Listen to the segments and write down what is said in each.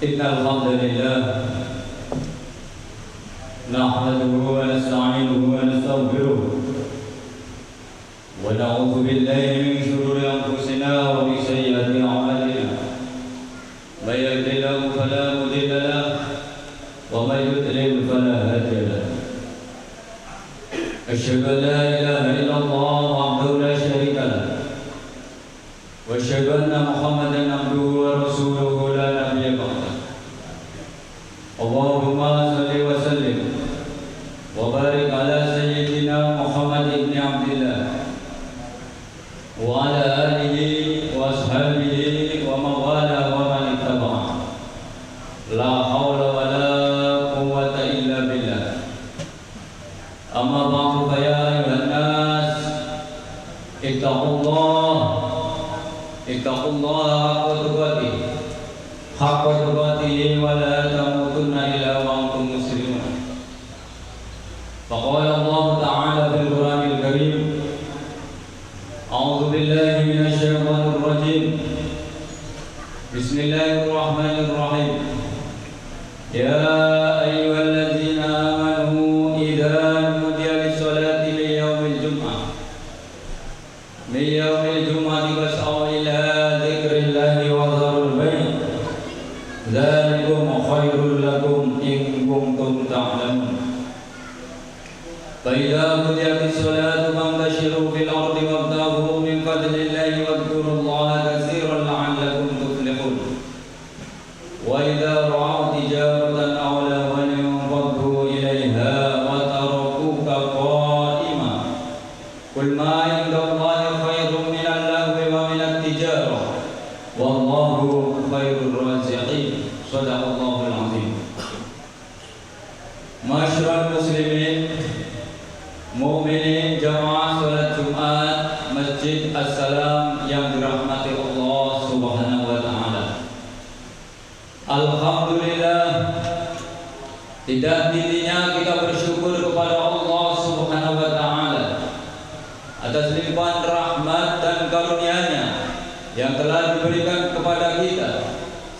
Innal hamdalillah nahmaduhu wa nasta'inuhu wa nastaghfiruh wa na'udzu billahi min shururi anfusina wa min sayyiati a'malina may yahdihillahu fala mudilla lahu wa may yudlil fala hadiya lahu asyhadu an la ilaha illallah wahdahu la syarika lahu wa asyhadu anna Muhammadan abduhu wa rasuluhu la nabiyya ba'dahu. Allahumma salli wa sallim wa barik ala sayyidina Muhammad ibn Abdillah wa ala alihi wa ashabihi wa mawala wa man ittaba'a. La hawla wa la quwwata illa billah. Amma ba'du fa ya ayyuhan nas ittaqullaha haqqa tuqatih wa la tamutunna illa wa antum muslimun. Faqala Allah ta'ala fil Qur'anil Karim, a'udzu billahi minasy syaithanir rajim. Bismillahirrahmanirrahim. Ya ayyuhalladzina amanu idza nudiya lis-salati min yaumil jum'ati fas'au ila dzikrillahi wa dharul bai'. Dzalikum khairul lakum in kuntum ta'lamun. Fa idza qudiyatis salatu fantashiru fil ardi wabtaghu min fadlillahi wadhkurullaha katsiran la'allakum tuflihun. Wa idza ra'aw tijaratan aw lahwan fadhu ilayha wa tarakuka qa'iman. Qul ma 'indallahi khairun minal lahwi wa minat tijarah. Wallahu khairur raziqin. Shadaqallahul azim. Masyarul muslimin, mukminin jamaah salat Jumat Masjid As-Salam yang dirahmati Allah Subhanahu wa taala. Alhamdulillah, tidak hentinya kita bersyukur kepada Allah Subhanahu wa taala atas limpahan rahmat dan karunia-Nya yang telah diberikan kepada kita,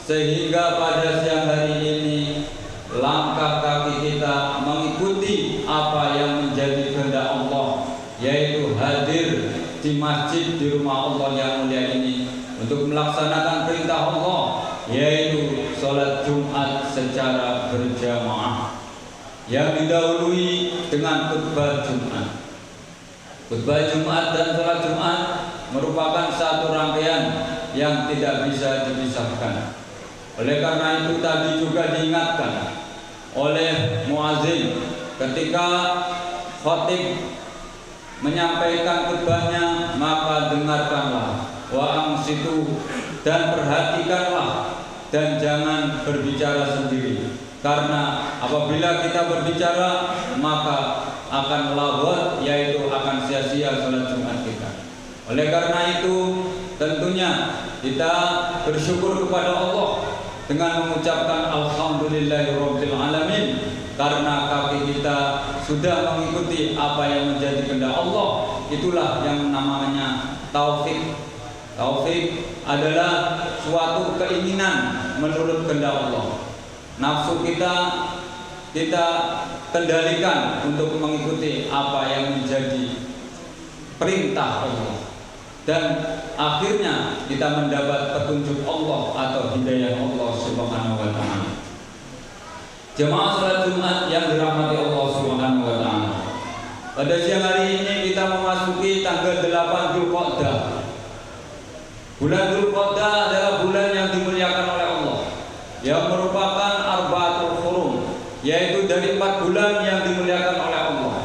sehingga pada siang hari ini langkah kaki kita mengikuti apa yang menjadi kehendak Allah, yaitu hadir di masjid di rumah Allah yang mulia ini untuk melaksanakan perintah Allah, yaitu sholat Jumat secara berjamaah yang didahului dengan khutbah Jumat. Khutbah Jumat dan sholat Jumat merupakan satu rangkaian yang tidak bisa dipisahkan. Oleh karena itu tadi juga diingatkan oleh muazin ketika khatib menyampaikan khutbahnya, maka dengarkanlah wa ansitu, dan perhatikanlah dan jangan berbicara sendiri, karena apabila kita berbicara maka akan laghat, yaitu akan sia-sia sholat Jumat kita. Oleh karena itu tentunya kita bersyukur kepada Allah dengan mengucapkan alhamdulillahirabbil alamin, karena kaki kita sudah mengikuti apa yang menjadi kehendak Allah. Itulah yang namanya taufik. Taufik adalah suatu keinginan menurut kehendak Allah. Nafsu kita kendalikan untuk mengikuti apa yang menjadi perintah Allah, dan akhirnya kita mendapat petunjuk Allah atau hidayah Allah Subhanahu wa taala. Jemaah salat Jumat yang dirahmati Allah Subhanahu wa taala, pada siang hari ini kita memasuki tanggal 8 Dzulqa'dah. Bulan Dzulqa'dah adalah bulan yang dimuliakan oleh Allah, yang merupakan arba'atul hurum, yaitu dari 4 bulan yang dimuliakan oleh Allah.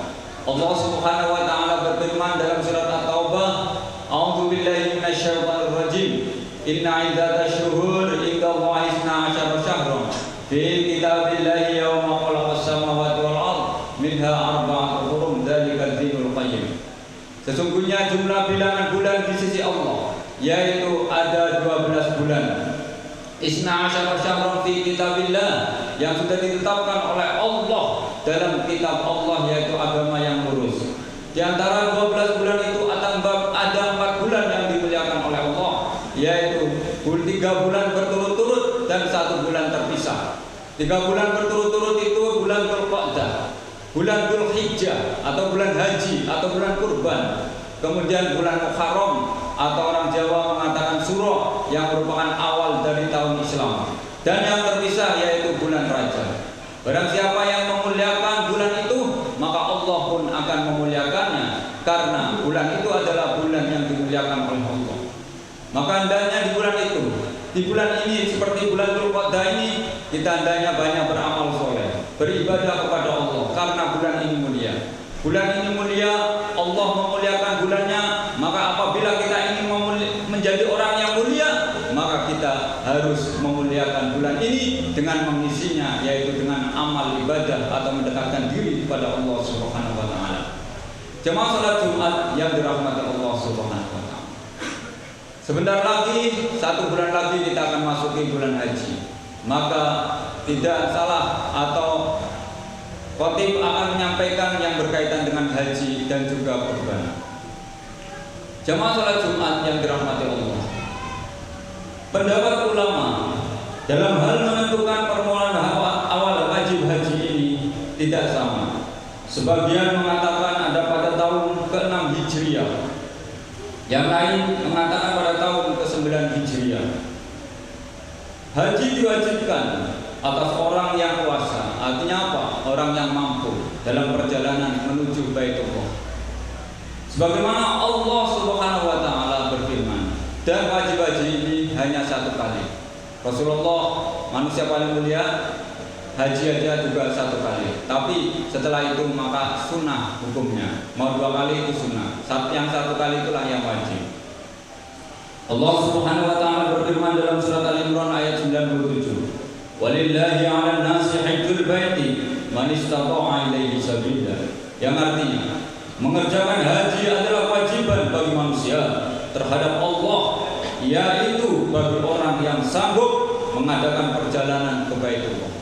Allah Subhanahu wa taala berfirman dalam surat At-Taubah, a'udzu billahi minasyaitonir rajim, inna iddatash syuhur indallahi 12 syahran fi kitabillahi yauma khalaqas samawati wal ardh minha arba'atul hurum dzalikal dinul qayyim. Sesungguhnya jumlah bilangan bulan di sisi Allah yaitu ada 12 bulan. Isna asyara syahran fi kitabillah, yang sudah ditetapkan oleh Allah dalam kitab Allah, yaitu agama yang lurus. Di antara 12 bulan itu ada 4 bulan yang dimuliakan oleh Allah, yaitu 3 bulan berturut-turut dan 1 bulan terpisah. 3 bulan berturut-turut itu bulan Dzulqa'dah, bulan Dzulhijjah atau bulan haji atau bulan kurban. Kemudian bulan Muharram atau orang Jawa mengatakan Suro, yang merupakan awal dari tahun Islam. Dan yang terpisah yaitu bulan Rajab. Barang siapa yang memuliakan bulan itu, maka Allah pun akan memuliakannya, karena bulan itu adalah bulan yang dimuliakan oleh Allah. Maka hendaknya di bulan itu, di bulan ini seperti bulan Dzulqa'dah ini, kita hendaknya banyak beramal soleh, beribadah kepada Allah, karena bulan ini mulia. Bulan ini mulia, Allah memuliakan bulannya. Maka apabila kita ingin menjadi orang yang mulia, maka kita harus memuliakan bulan ini dengan mengisinya, yaitu dengan amal ibadah atau mendekatkan diri kepada Allah Subhanahu wa taala. Jemaah salat Jumat yang dirahmati Allah Subhanahu wa taala. Sebentar lagi, 1 bulan lagi kita akan masuki bulan haji. Maka tidak salah atau khotib akan menyampaikan yang berkaitan dengan haji dan juga kurban. Jamaah salat Jumat yang dirahmati Allah, pendapat ulama dalam hal menentukan permohonan awal wajib haji ini tidak sama. Sebagian mengatakan ada pada tahun ke-6 Hijriah, yang lain mengatakan pada tahun ke-9 Hijriah. Haji diwajibkan atas orang yang kuasa. Artinya apa? Orang yang mampu dalam perjalanan menuju Baitullah. Sebagaimana Allah Subhanahu wa taala berfirman, dan wajib haji ini hanya 1 kali. Rasulullah manusia paling mulia, haji aja juga 1 kali. Tapi setelah itu maka sunnah hukumnya. Mau 2 kali itu sunnah. Yang 1 kali itulah yang wajib. Allah Subhanahu wa taala berfirman dalam surat Al-Imran ayat 97. Walillahi 'alan nasi hajjul baiti man istata'a ilaihi sabila. Yang artinya mengerjakan haji adalah kewajiban bagi manusia terhadap Allah, yaitu bagi orang yang sanggup mengadakan perjalanan ke Baitullah.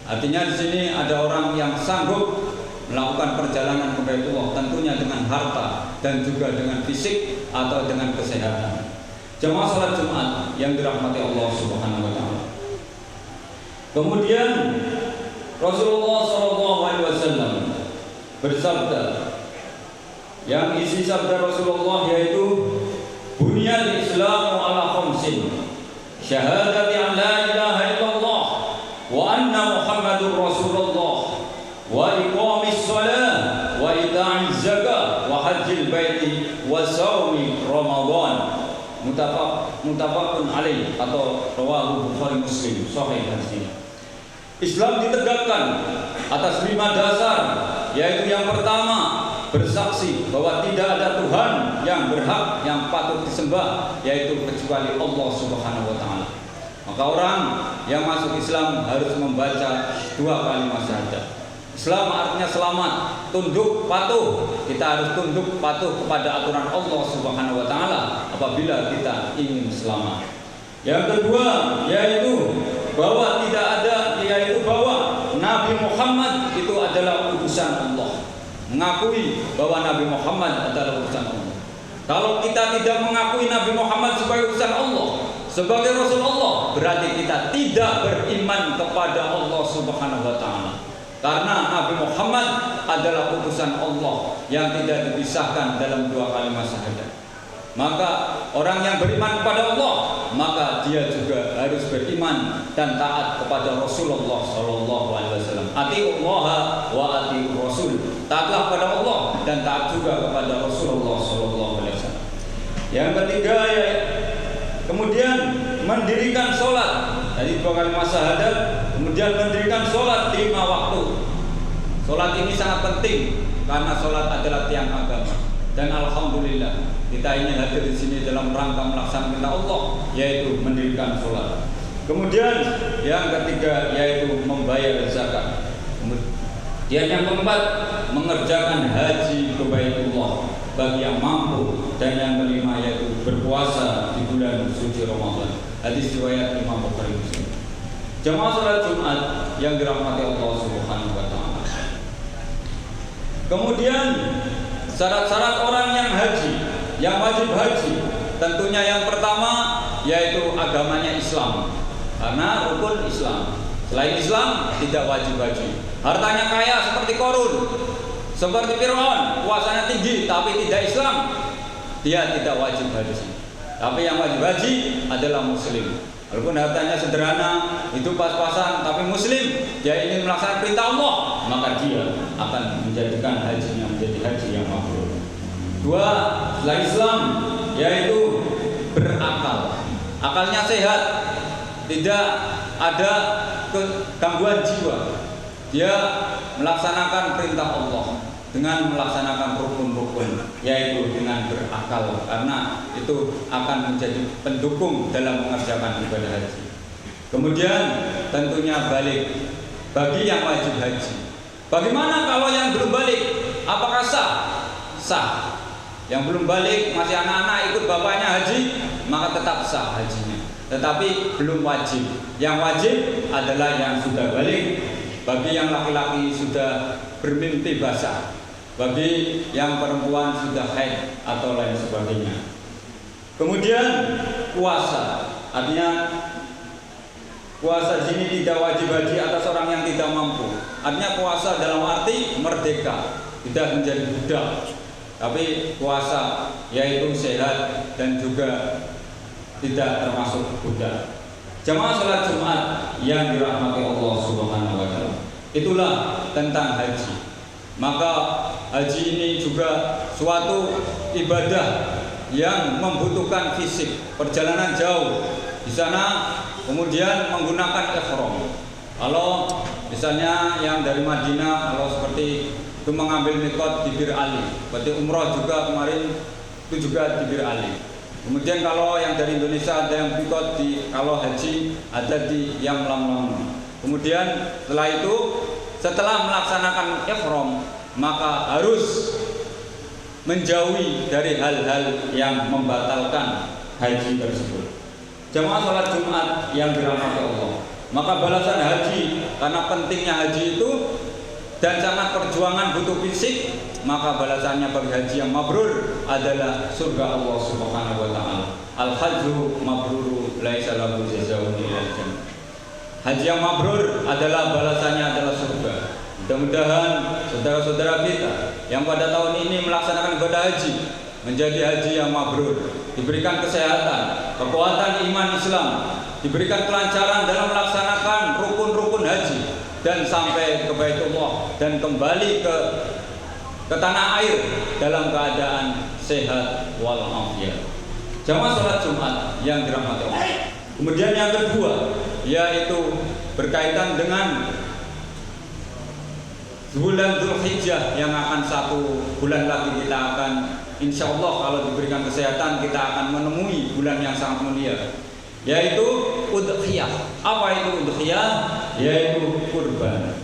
Artinya di sini ada orang yang sanggup melakukan perjalanan ke Baitullah, tentunya dengan harta dan juga dengan fisik atau dengan kesehatan. Jemaah salat Jumat yang dirahmati Allah Subhanahu wa taala. Kemudian Rasulullah SAW bersabda, yang isi sabda Rasulullah yaitu Bunyal Islamu ala khamsin, syahadati an la ilaha illallah wa anna Muhammadur Rasulullah wa iqamis shalah wa ita'iz zakah wa hajjil baiti wa shaumi Ramadan. Muttafaqun alaih atau rawahu Bukhari Muslim sahih hadis. Islam ditegakkan atas 5 dasar, yaitu yang pertama bersaksi bahwa tidak ada Tuhan yang berhak yang patut disembah yaitu kecuali Allah Subhanahu wa taala. Maka orang yang masuk Islam harus membaca 2 kalimat syahadat. Islam artinya selamat, tunduk, patuh. Kita harus tunduk, patuh kepada aturan Allah Subhanahu wa taala apabila kita ingin selamat. Yang kedua yaitu bahwa tidak ada, yaitu bahwa Nabi Muhammad itu adalah utusan Allah. Mengakui bahwa Nabi Muhammad adalah utusan Allah. Kalau kita tidak mengakui Nabi Muhammad sebagai utusan Allah, sebagai Rasul Allah, berarti kita tidak beriman kepada Allah Subhanahu wa taala. Karena Nabi Muhammad adalah utusan Allah yang tidak dipisahkan dalam 2 kalimat syahadat. Maka orang yang beriman kepada Allah, maka dia juga harus beriman dan taat kepada Rasulullah SAW. Atiullah wa atiur Rasul. Taatlah kepada Allah dan taat juga kepada Rasulullah SAW. Yang ketiga ya, kemudian mendirikan sholat. Jadi 2 kalimat syahadat, kemudian mendirikan sholat 5 waktu. Sholat ini sangat penting karena sholat adalah tiang agama. Dan alhamdulillah kita ini hadir di sini dalam rangka melaksanakan perintah Allah, yaitu mendirikan sholat. Kemudian yang ketiga yaitu membayar zakat. Di Kemudian yang keempat, mengerjakan haji ke Baitullah bagi yang mampu. Dan yang kelima yaitu berpuasa di bulan suci Ramadan. Hadis riwayat Imam Bukhari Muslim. Jamaah salat Jumat yang dirahmati Allah Subhanahu wa taala. Kemudian syarat-syarat orang yang haji, yang wajib haji, tentunya yang pertama yaitu agamanya Islam. Karena rukun Islam. Selain Islam tidak wajib haji. Hartanya kaya seperti Qarun, seperti Fir'aun, puasanya tinggi tapi tidak Islam, dia tidak wajib haji. Tapi yang wajib haji adalah muslim. Walaupun hartanya sederhana, hidup pas-pasan, tapi muslim, dia ingin melaksanakan perintah Allah, maka dia akan menjadikan hajinya menjadi haji yang mabrur. Dua, selain Islam, yaitu berakal. Akalnya sehat, tidak ada gangguan jiwa. Dia melaksanakan perintah Allah dengan melaksanakan rukun-rukun, yaitu dengan berakal, karena itu akan menjadi pendukung dalam mengerjakan ibadah haji. Kemudian tentunya balik bagi yang wajib haji. Bagaimana kalau yang belum balik? Apakah sah? Sah. Yang belum balik masih anak-anak ikut bapaknya haji, maka tetap sah hajinya. Tetapi belum wajib. Yang wajib adalah yang sudah balik. Bagi yang laki-laki sudah bermimpi basah, bagi yang perempuan sudah haid atau lain sebagainya. Kemudian puasa, artinya puasa di sini tidak wajib haji atas orang yang tidak mampu. Artinya puasa dalam arti merdeka, tidak menjadi budak. Tapi puasa yaitu sehat dan juga tidak termasuk budak. Jamaah salat Jumat yang dirahmati Allah Subhanahu wa taala. Itulah tentang haji. Maka haji ini juga suatu ibadah yang membutuhkan fisik, perjalanan jauh. Di sana kemudian menggunakan ihram. Kalau misalnya yang dari Madinah, kalau seperti itu mengambil mikot di Bir Ali. Berarti umrah juga kemarin itu juga di Bir Ali. Kemudian kalau yang dari Indonesia ada yang mikot di, kalau haji ada di Yamlam. Kemudian setelah itu, setelah melaksanakan ihram, maka harus menjauhi dari hal-hal yang membatalkan haji tersebut. Jamaah salat Jumat yang dirahmati Allah, maka balasan haji, karena pentingnya haji itu dan sangat perjuangan butuh fisik, maka balasannya bagi haji yang mabrur adalah surga Allah Subhanahu wa taala. Al-hajju mabruru laisa lahu jazaa'un illa jannah. Haji yang mabrur adalah balasannya adalah surga. Mudah-mudahan saudara-saudara kita yang pada tahun ini melaksanakan ibadah haji menjadi haji yang mabrur, diberikan kesehatan, kekuatan iman Islam, diberikan kelancaran dalam melaksanakan rukun-rukun haji dan sampai ke Baitullah dan kembali ke tanah air dalam keadaan sehat walafiat. Jamaah salat Jumat yang dirahmati Allah. Kemudian yang kedua yaitu berkaitan dengan bulan Dzulhijjah yang akan 1 bulan lagi kita akan insya Allah kalau diberikan kesehatan kita akan menemui bulan yang sangat mulia, yaitu udhiyah. Apa itu udhiyah? Yaitu kurban.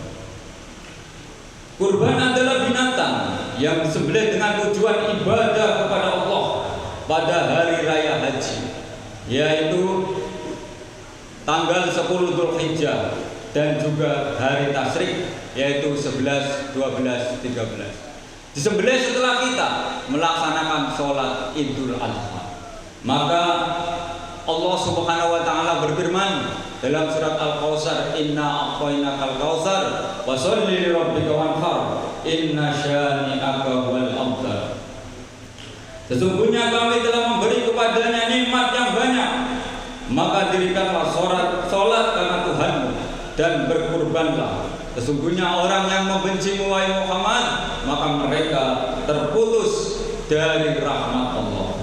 Kurban adalah binatang yang disembelih dengan tujuan ibadah kepada Allah pada hari raya haji, yaitu tanggal 10 Dzulhijjah dan juga hari tasyrik, yaitu 11, 12, 13. Disembelih setelah kita melaksanakan sholat Idul Adha. Maka Allah Subhanahu wa taala berfirman dalam surat Al-Kautsar, "Inna a'tainakal kautsar wa sholli li rabbika wanhar, inna syani'aka wal abtar." Sesungguhnya kami telah memberi kepadanya nikmat yang banyak, maka dirikanlah sholat karena Tuhanmu dan berkurbanlah. Sesungguhnya orang yang membencimu wahai Muhammad, maka mereka terputus dari rahmat Allah.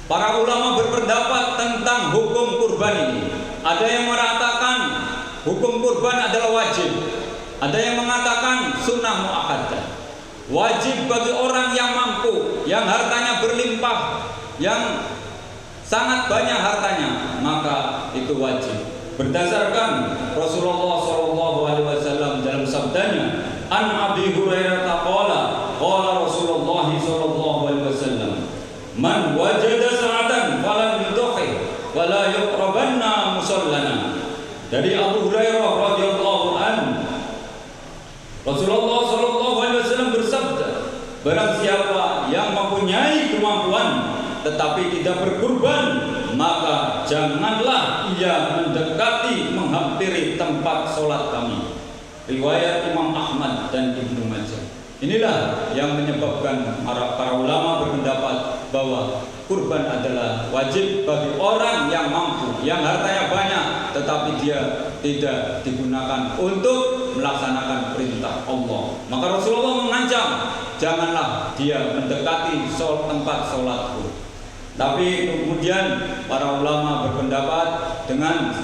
Para ulama berpendapat tentang hukum kurban ini. Ada yang mengatakan hukum kurban adalah wajib. Ada yang mengatakan sunnah muakkadah. Wajib bagi orang yang mampu, yang hartanya berlimpah, yang sangat banyak hartanya, maka itu wajib. Berdasarkan Rasulullah SAW dalam sabdanya, an Abi Hurairah qala qala Rasulullah sallallahu alaihi wasallam, man wajada sa'atan falam yudhi wala yuqrabanna musallana. Dari Abu Hurairah radhiyallahu anhu, Rasulullah sallallahu alaihi wasallam bersabda, barang siapa yang mempunyai kemampuan tetapi tidak berkurban, maka janganlah ia mendekati menghampiri tempat sholat kami. Riwayat Imam Ahmad dan Ibnu Majah. Inilah yang menyebabkan para ulama berpendapat bahwa kurban adalah wajib bagi orang yang mampu, yang hartanya banyak, tetapi dia tidak digunakan untuk melaksanakan perintah Allah. Maka Rasulullah mengancam, janganlah dia mendekati tempat sholatku. Tapi kemudian para ulama berpendapat dengan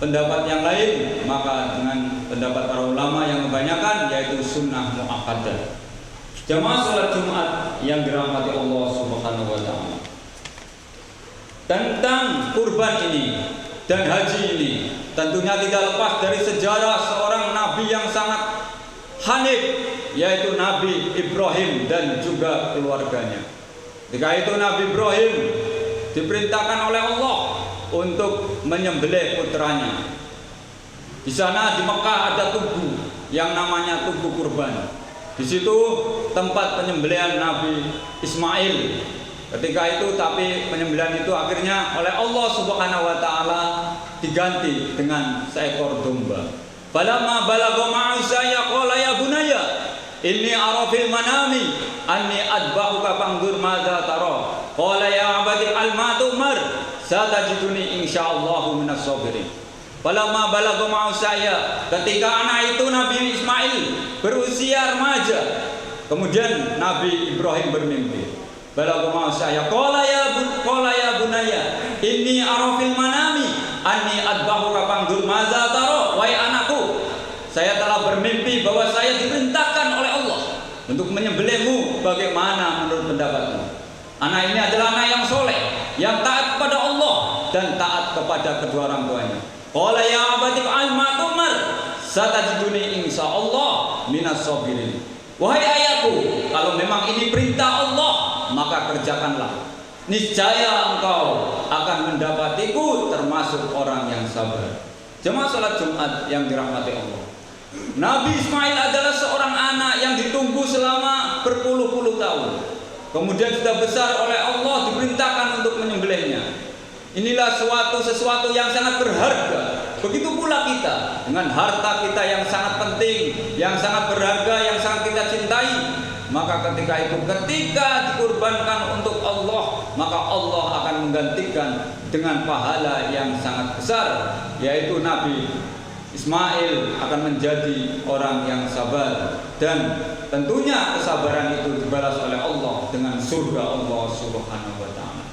pendapat yang lain, maka dengan pendapat para ulama yang kebanyakan yaitu sunnah muakkadah. Jamaah salat Jumat yang dirahmati Allah Subhanahu wa taala. Tentang kurban ini dan haji ini tentunya tidak lepas dari sejarah seorang nabi yang sangat hanif, yaitu Nabi Ibrahim dan juga keluarganya. Ketika itu Nabi Ibrahim diperintahkan oleh Allah untuk menyembelih putranya. Di sana di Mekah ada tugu yang namanya tugu kurban. Di situ tempat penyembelihan Nabi Ismail. Ketika itu tapi penyembelihan itu akhirnya oleh Allah Subhanahu wa taala diganti dengan seekor domba. Falamma balagha ma'asaya qala ya bunayya inni ara fil manami anni adbahuka fangdur madza tara. Qala ya abadi al-ma'tumar satajiduni insyaallahu minas sabirin. Falamma balagha ma'asaya, ketika anak itu Nabi Ismail berusia remaja, kemudian Nabi Ibrahim bermimpi. Balagha ma'asaya qala ya bunayya inni ara fil manami anni adbahuka fangdur madza tara. Wahai anakku, saya telah bermimpi bahwa saya diperintahkan oleh Allah untuk menyembelihmu. Bagaimana menurut pendapatmu? Anak ini adalah anak yang soleh, yang taat kepada Allah dan taat kepada kedua orang tuanya. Qala ya abadi fa'al ma tu'mar satajiduni insyaallah minas sabirin. Wahai ayahku, kalau memang ini perintah Allah, maka kerjakanlah. Niscaya engkau akan mendapatiku termasuk orang yang sabar. Jemaah salat Jumat yang dirahmati Allah. Nabi Ismail adalah seorang anak yang ditunggu selama berpuluh-puluh tahun. Kemudian sudah besar oleh Allah diperintahkan untuk menyembelihnya. Inilah sesuatu yang sangat berharga. Begitu pula kita dengan harta kita yang sangat penting, yang sangat berharga, yang sangat kita cintai. Maka ketika dikurbankan untuk Allah, maka Allah akan menggantikan dengan pahala yang sangat besar, yaitu Nabi Ismail akan menjadi orang yang sabar, dan tentunya kesabaran itu dibalas oleh Allah dengan surga Allah Subhanahu wa taala.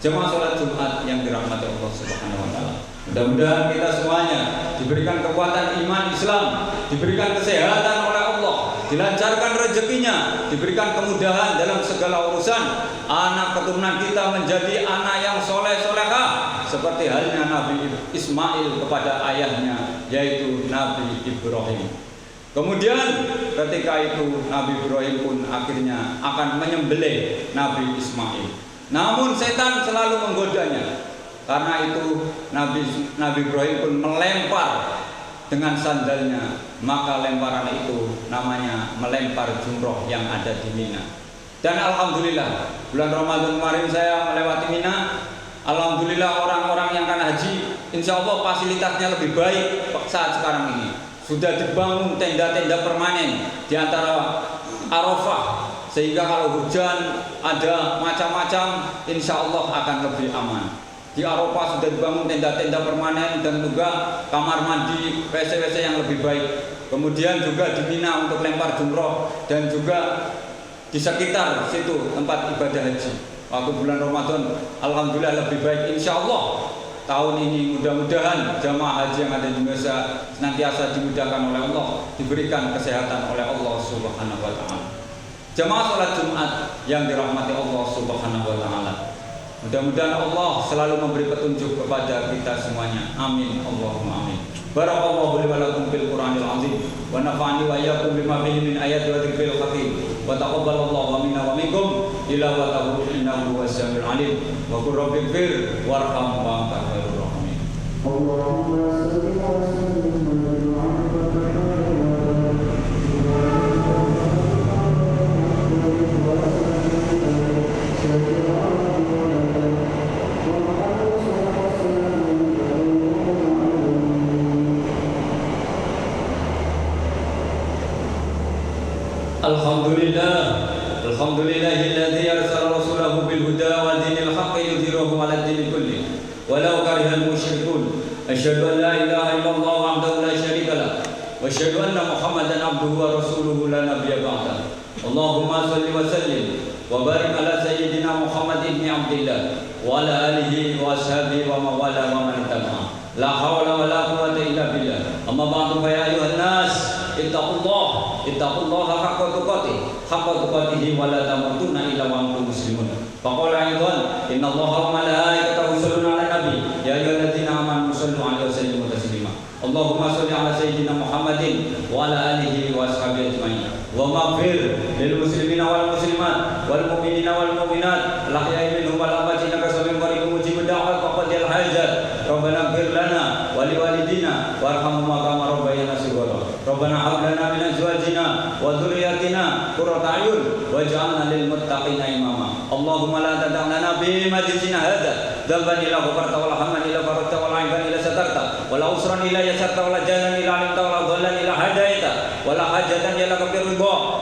Jemaah salat Jumat yang dirahmati Allah Subhanahu wa taala. Mudah-mudahan kita semuanya diberikan kekuatan iman Islam, diberikan kesehatan oleh Allah, dilancarkan rezekinya, diberikan kemudahan dalam segala urusan. Anak keturunan kita menjadi anak yang soleh-solehah, seperti halnya Nabi Ismail kepada ayahnya, yaitu Nabi Ibrahim. Kemudian ketika itu Nabi Ibrahim pun akhirnya akan menyembelih Nabi Ismail. Namun setan selalu menggodanya. Karena itu Nabi Ibrahim pun melempar dengan sandalnya. Maka lemparan itu namanya melempar jumroh yang ada di Mina. Dan alhamdulillah bulan Ramadan kemarin saya melewati Mina. Alhamdulillah orang-orang yang akan haji, insya Allah fasilitasnya lebih baik saat sekarang ini. Sudah dibangun tenda-tenda permanen di antara Arafah, sehingga kalau hujan ada macam-macam, insya Allah akan lebih aman. Di Arafah sudah dibangun tenda-tenda permanen dan juga kamar mandi, WC-WC yang lebih baik. Kemudian juga di Mina untuk lempar jumroh, dan juga di sekitar situ tempat ibadah haji. Waktu bulan Ramadan, alhamdulillah lebih baik. Insya Allah tahun ini mudah-mudahan jamaah haji yang ada di Indonesia senantiasa dimudahkan oleh Allah, diberikan kesehatan oleh Allah Subhanahu wa taala. Jamaah salat Jumat yang dirahmati Allah Subhanahu wa taala. Mudah-mudahan Allah selalu memberi petunjuk kepada kita semuanya. Amin Allahumma amin. Barakallahu li wa lakum fil Qur'anil azim wa nafa'ani wa iyyakum bima fihi min ayati wa dzikril hakim wa taqabbalallahu minna wa minkum tilawatahu innahu huwas samiul alim wa qur rabbighfir warham wa anta khairur rahimin. Allahumma shalli wa sallim Alhamdulillahilladzi arsala rasulahu bil huda wa dinil haqqi yudhhiruhu 'ala ad-dini kulli walau karihal musyrikun. Asyhadu an la ilaha illallah wahdahu la syarika lah wa asyhadu anna Muhammadan 'abduhu wa rasuluhu la nabiyya ba'da. Allahumma shalli wa sallim wa barik ala sayyidina Muhammad ibn Abdillah wa ala alihi wa ashabihi wa mawala wa man tabi'ah. La haula wa la quwwata illa billah. Amma ba'du fa ya ayyuhan nas ittaqullaha haqqa tuqatih wa la tamutunna illa wa antum muslimun. Faqala aidan innallaha wa malaikatahu yusholluna 'alan nabi ya ayyuhalladzina amanu shallu 'alaihi wa sallimu taslima. Allahumma shalli 'ala sayyidina Muhammadin wa ala alihi wa ashabihi ajmain. Wa maghfir lil muslimina wal muslimat wal mu'minina wal mu'minat al-ahya'i minhum wal amwat innaka sami'un qaribun mujibud da'wat wa qadil hajat. Rabbana ighfir lana wa liwalidina warhamhuma kama rabbayana shighara. Rabbana hab lana min azwajina wa dhurriyyatina qurrata a'yun waj'alna lil muttaqina imama. Allahumma la tad'u lana fi majlisina hadza dhanban illa ghafarta wa la hamman illa farajta wa la 'aiban illa satarta wa la usran illa yasarta wa la jalan illa 'alimta wa la dhallan illa hadaita wa la hajatan illa kabir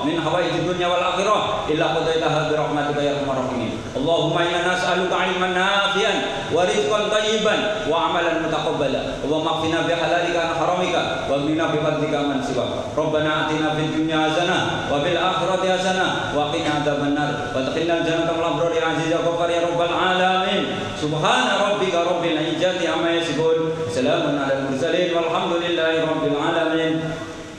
min hawaijid dunya wal akhirah illa qadaitaha bi rahmatika ya arhamar rahimin. Allahumma inna nas'aluka 'ilman nafi'an wa rizqan thayyiban wa 'amalan mutaqabbala wa maghfirna bi halalika an haramika wa qina bi fadlika man siwak. Rabbana atina fid dunya hasanah wa fil akhirati hasanah wa qina adzabannar wa adkhilna jannata al abrar ya aziz ya ghaffar ya rabbal alamin. Subhana rabbika rabbil izzati amma yasifun. Salamun alal mursalin walhamdulillahi rabbil alamin.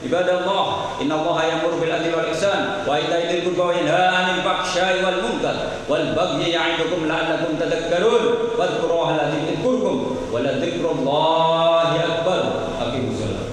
Ibadallah, innallaha ya'muru bil 'adli wal ihsan wa ita'i dzil qurba wa yanha 'anil fahsya'i wal munkar wal bagyi ya'idukum la'allakum tadhakkarun. Wadhkurullaha alladzi yadhkurukum wa la dzikrullahi akbar. Aqimus shalah.